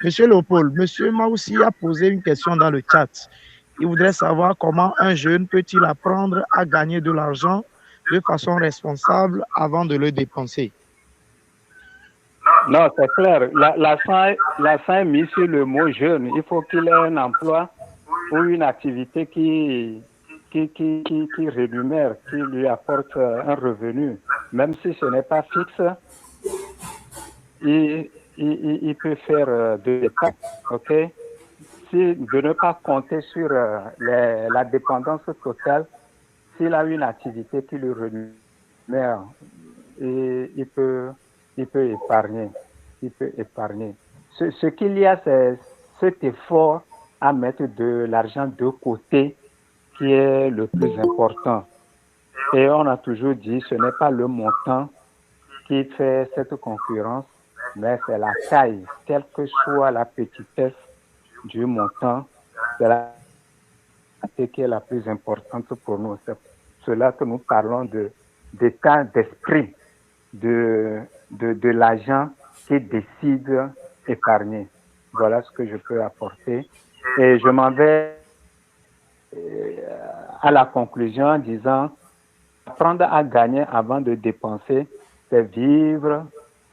Monsieur Leopold, Monsieur Maoussi a posé une question dans le chat. Il voudrait savoir comment un jeune peut-il apprendre à gagner de l'argent de façon responsable avant de le dépenser. Non, c'est clair. L'accent est mis sur le mot jeune. Il faut qu'il ait un emploi ou une activité qui rémunère, qui lui apporte un revenu. Même si ce n'est pas fixe, il peut faire de l'épargne, ok? De ne pas compter sur la dépendance totale. S'il a une activité qui lui rémunère, il peut épargner. Ce qu'il y a, c'est cet effort à mettre de l'argent de côté qui est le plus important. Et on a toujours dit, ce n'est pas le montant qui fait cette concurrence, mais c'est la taille, quelle que soit la petitesse du montant, c'est la qui est la plus importante pour nous. C'est cela que nous parlons d'état d'esprit de l'agent qui décide épargner. Voilà ce que je peux apporter. Et je m'en vais à la conclusion en disant, apprendre à gagner avant de dépenser, c'est vivre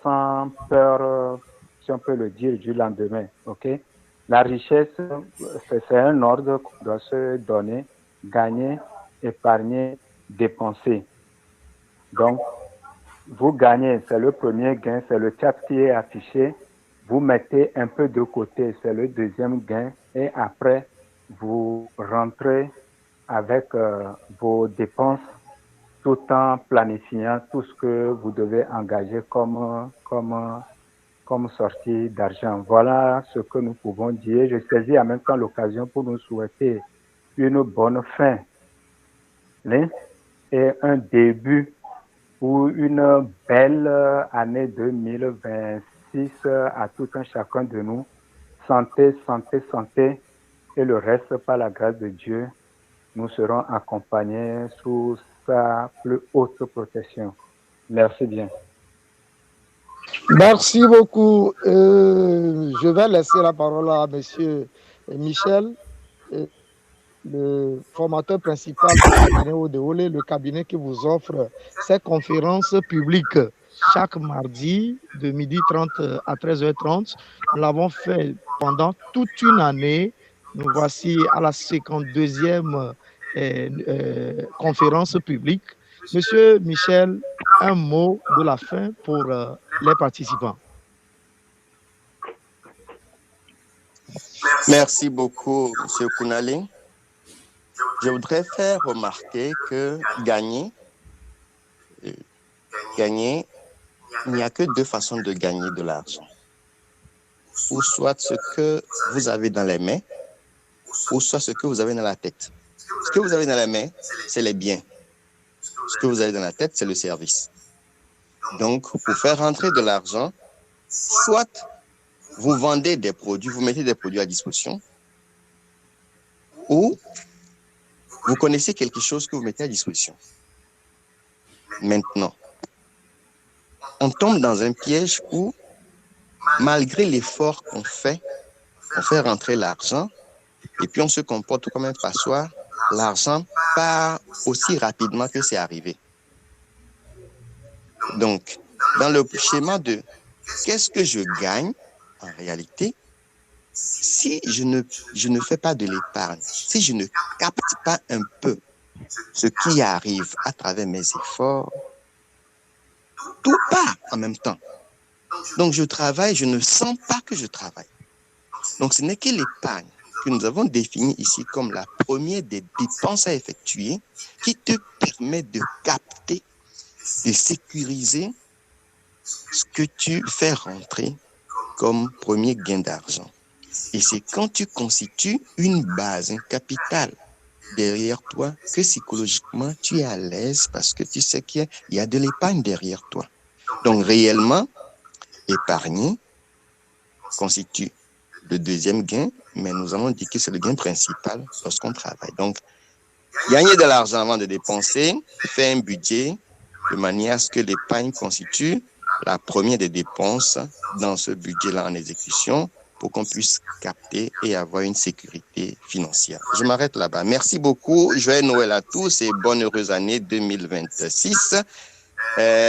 sans peur, si on peut le dire, du lendemain. Ok? La richesse, c'est un ordre qu'on doit se donner: gagner, épargner, dépenser. Donc, vous gagnez, c'est le premier gain, c'est le chat qui est affiché. Vous mettez un peu de côté, c'est le deuxième gain. Et après, vous rentrez avec vos dépenses tout en planifiant tout ce que vous devez engager comme sortie d'argent. Voilà ce que nous pouvons dire. Je saisis en même temps l'occasion pour nous souhaiter une bonne fin et un début ou une belle année 2026 à tout un chacun de nous. Santé, santé, santé, et le reste, par la grâce de Dieu, nous serons accompagnés sous sa plus haute protection. Merci bien. Merci beaucoup. Je vais laisser la parole à Monsieur Michel, le formateur principal du cabinet Odeolé, le cabinet qui vous offre ces conférences publiques chaque mardi de 12h30 à 13h30. Nous l'avons fait pendant toute une année. Nous voici à la 52e conférence publique. Monsieur Michel, un mot de la fin pour les participants. Merci beaucoup, M. Kounalé. Je voudrais faire remarquer que gagner, il n'y a que deux façons de gagner de l'argent. Ou soit ce que vous avez dans les mains, ou soit ce que vous avez dans la tête. Ce que vous avez dans les mains, c'est les biens. Ce que vous avez dans la tête, c'est le service. Donc, pour faire rentrer de l'argent, soit vous vendez des produits, vous mettez des produits à disposition, ou vous connaissez quelque chose que vous mettez à disposition. Maintenant, on tombe dans un piège où, malgré l'effort qu'on fait rentrer l'argent, et puis on se comporte comme un passoire, l'argent part aussi rapidement que c'est arrivé. Donc, dans le schéma de qu'est-ce que je gagne, en réalité, si je ne fais pas de l'épargne, si je ne capte pas un peu ce qui arrive à travers mes efforts, tout part en même temps. Donc, je travaille, je ne sens pas que je travaille. Donc, ce n'est que l'épargne que nous avons définie ici comme la première des dépenses à effectuer qui te permet de capter, de sécuriser ce que tu fais rentrer comme premier gain d'argent. Et c'est quand tu constitues une base, un capital derrière toi que psychologiquement tu es à l'aise parce que tu sais qu'il y a de l'épargne derrière toi. Donc réellement, épargner constitue le deuxième gain, mais nous avons dit que c'est le gain principal lorsqu'on travaille. Donc, gagner de l'argent avant de dépenser, faire un budget de manière à ce que l'épargne constitue la première des dépenses dans ce budget-là en exécution pour qu'on puisse capter et avoir une sécurité financière. Je m'arrête là-bas. Merci beaucoup. Joyeux Noël à tous et bonne heureuse année 2026.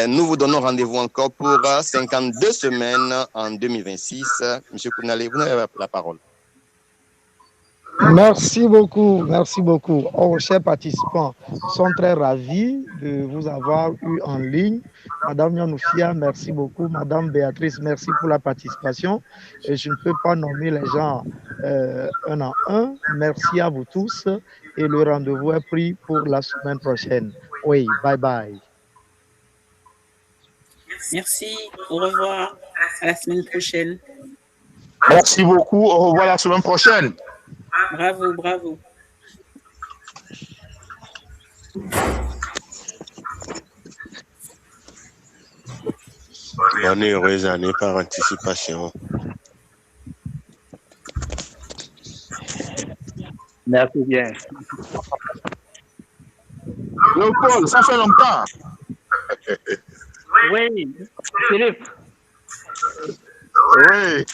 Nous vous donnons rendez-vous encore pour 52 semaines en 2026. Monsieur Kounalé, vous avez la parole. Merci beaucoup, merci beaucoup. Oh, chers participants, nous sommes très ravis de vous avoir eu en ligne. Madame Nyonoufia, merci beaucoup. Madame Béatrice, merci pour la participation. Et je ne peux pas nommer les gens un à un. Merci à vous tous. Et le rendez-vous est pris pour la semaine prochaine. Oui, bye bye. Merci, au revoir, à la semaine prochaine. Merci beaucoup, au revoir la semaine prochaine. Bravo, bravo. Bonne et heureuse année par anticipation. Merci bien. Léopold, ça fait longtemps. Oui, Philippe. Oui.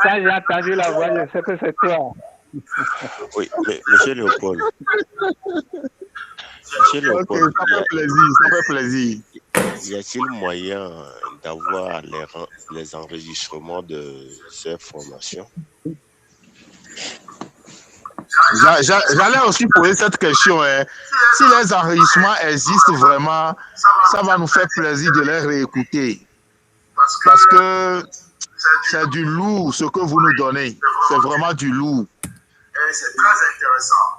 Ça, j'ai entendu la voix, je sais que c'est toi. Oui, mais monsieur Léopold. Monsieur Léopold. Ok, ça fait plaisir, ça fait plaisir. Y a-t-il moyen d'avoir les enregistrements de ces formations? J'allais aussi poser cette question. Si les enregistrements existent vraiment, ça va nous faire plaisir de les réécouter. Parce que c'est du lourd ce que vous nous donnez. C'est vraiment du lourd. C'est très intéressant.